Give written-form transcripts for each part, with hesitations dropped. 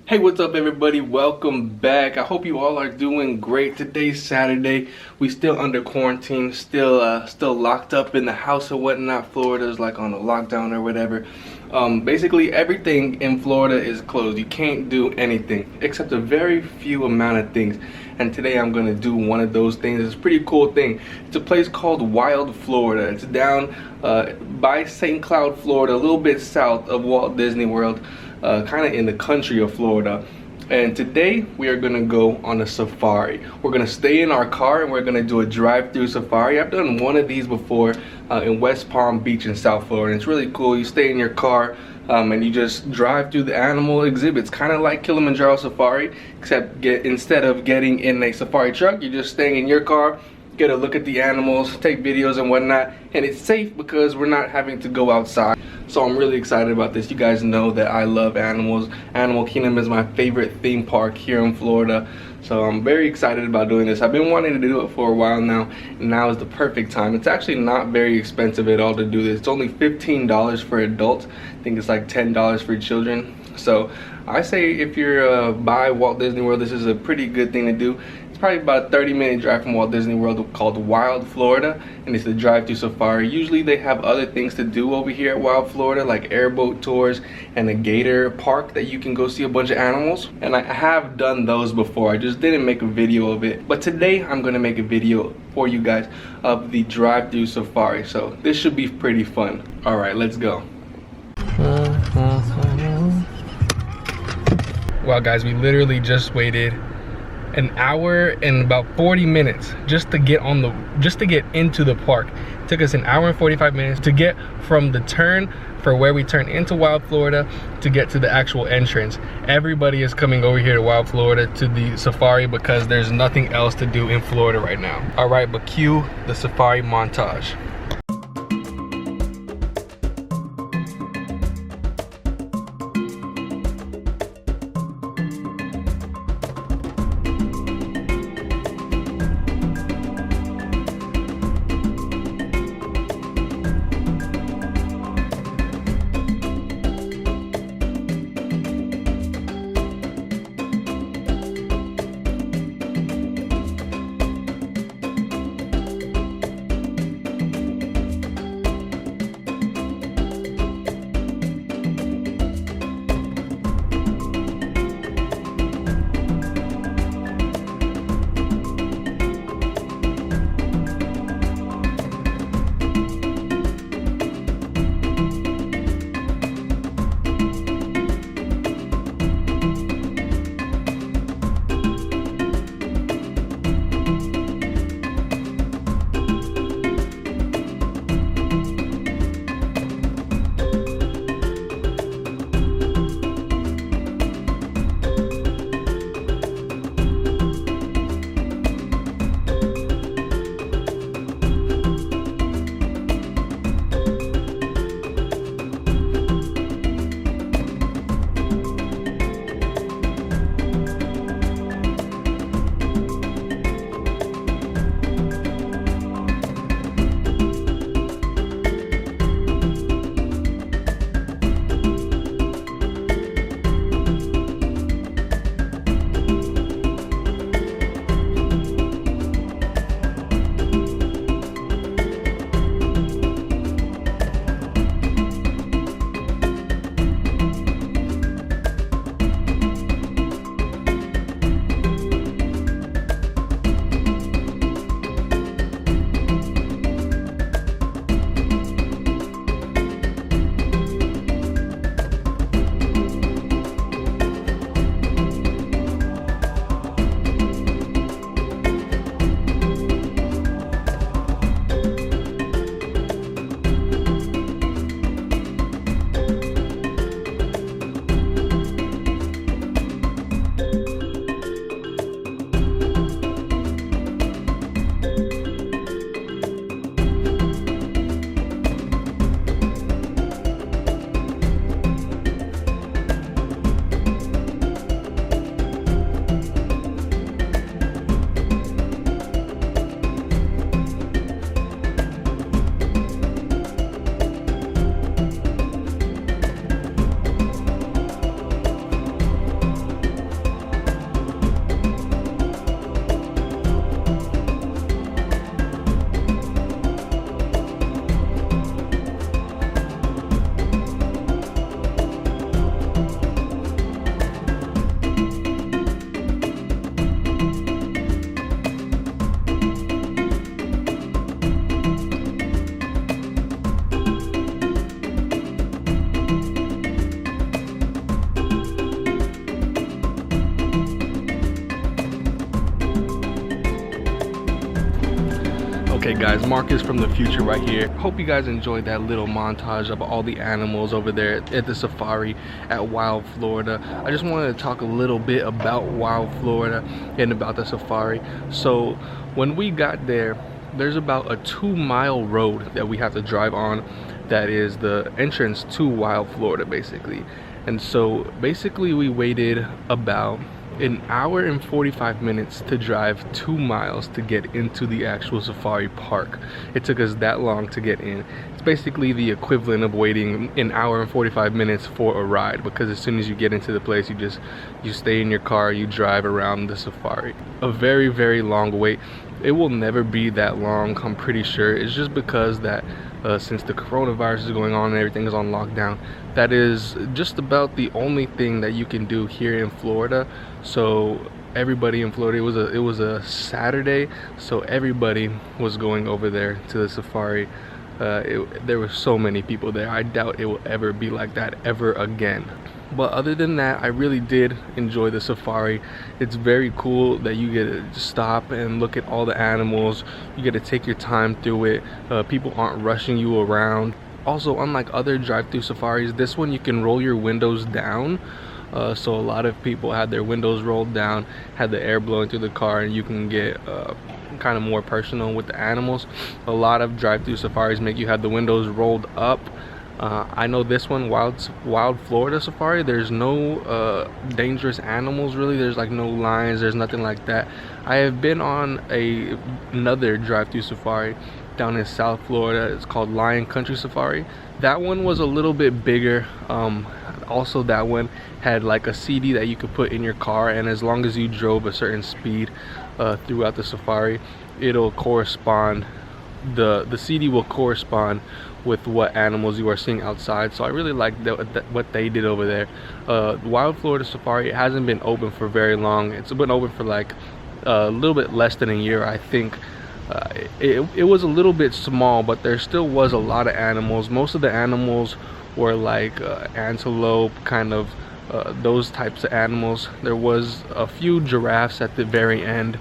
Hey, what's up everybody? Welcome back. I hope you all are doing great. Today's Saturday. We still under quarantine, still locked up in the house or whatnot. Florida's like on a lockdown or whatever. Basically everything in Florida is closed. You can't do anything except a very few amount of things. And today I'm gonna do one of those things. It's a pretty cool thing. It's a place called Wild Florida. It's down by St. Cloud, Florida, a little bit south of Walt Disney World. Kind of in the country of Florida. And today we are gonna go on a safari. We're gonna stay in our car and we're gonna do a drive-through safari. I've done one of these before in West Palm Beach in South Florida. It's really cool. You stay in your car and you just drive through the animal exhibits, kind of like Kilimanjaro Safari, except instead of getting in a safari truck, you're just staying in your car, get a look at the animals, take videos and whatnot, and it's safe because we're not having to go outside. So I'm really excited about this. You guys know that I love animals. Animal Kingdom is my favorite theme park here in Florida. So I'm very excited about doing this. I've been wanting to do it for a while now, and now is the perfect time. It's actually not very expensive at all to do this. It's only $15 for adults. I think it's like $10 for children. So I say if you're by Walt Disney World, this is a pretty good thing to do. It's probably about a 30-minute drive from Walt Disney World, called Wild Florida, and it's a drive-through safari. Usually they have other things to do over here at Wild Florida, like airboat tours and a gator park that you can go see a bunch of animals. And I have done those before. I just didn't make a video of it. But today I'm gonna make a video for you guys of the drive-through safari. So this should be pretty fun. All right, let's go. Well, guys, we literally just waited an hour and about 40 minutes just to get into the park. It took us an hour and 45 minutes to get from the turn for where we turn into Wild Florida to get to the actual entrance. Everybody is coming over here to Wild Florida to the safari because there's nothing else to do in Florida right now. All right, but cue the safari montage. Alright guys, Marcus from the future right here. Hope you guys enjoyed that little montage of all the animals over there at the safari at Wild Florida. I just wanted to talk a little bit about Wild Florida and about the safari. So when we got there, there's about a 2-mile road that we have to drive on that is the entrance to Wild Florida basically. And so basically we waited about an hour and 45 minutes to drive 2 miles to get into the actual safari park. It took us that long to get in. It's basically the equivalent of waiting an hour and 45 minutes for a ride, because as soon as you get into the place, you stay in your car, you drive around the safari. A very, very long wait. It will never be that long, I'm pretty sure. It's just because that since the coronavirus is going on and everything is on lockdown, that is just about the only thing that you can do here in Florida. So everybody in Florida, it was a Saturday, so everybody was going over there to the safari. There were so many people there. I doubt it will ever be like that ever again. But other than that, I really did enjoy the safari. It's very cool that you get to stop and look at all the animals. You get to take your time through it. People aren't rushing you around. Also, unlike other drive-through safaris, this one you can roll your windows down. So a lot of people had their windows rolled down, had the air blowing through the car, and you can get kind of more personal with the animals. A lot of drive-through safaris make you have the windows rolled up. I know this one, Wild Florida Safari, there's no dangerous animals really. There's like no lions, there's nothing like that. I have been on another drive-through safari down in South Florida. It's called Lion Country Safari. That one was a little bit bigger. Also, that one had like a CD that you could put in your car, and as long as you drove a certain speed throughout the safari, it'll correspond, the CD will correspond with what animals you are seeing outside. So I really like what they did over there. Wild Florida Safari hasn't been open for very long. It's been open for like a little bit less than a year, I think. It was a little bit small, but there still was a lot of animals. Most of the animals were like antelope, kind of those types of animals. There was a few giraffes at the very end.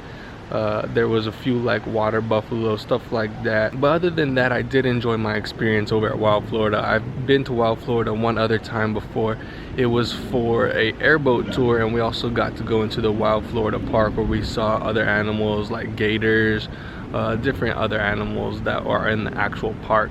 There was a few like water buffalo, stuff like that. But other than that, I did enjoy my experience over at Wild Florida. I've been to Wild Florida one other time before. It was for a airboat tour, and we also got to go into the Wild Florida Park, where we saw other animals like gators, different other animals that are in the actual park.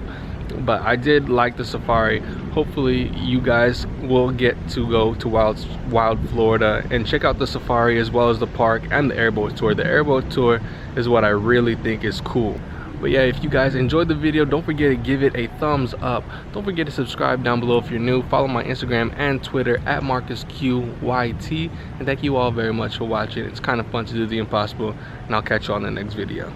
But I did like the safari. Hopefully you guys will get to go to Wild Florida and check out the safari as well as the park and the airboat tour. The airboat tour is what I really think is cool. But yeah, if you guys enjoyed the video, don't forget to give it a thumbs up. Don't forget to subscribe down below if you're new. Follow my Instagram and Twitter at MarcusQYT. And thank you all very much for watching. It's kind of fun to do the impossible, and I'll catch you on the next video.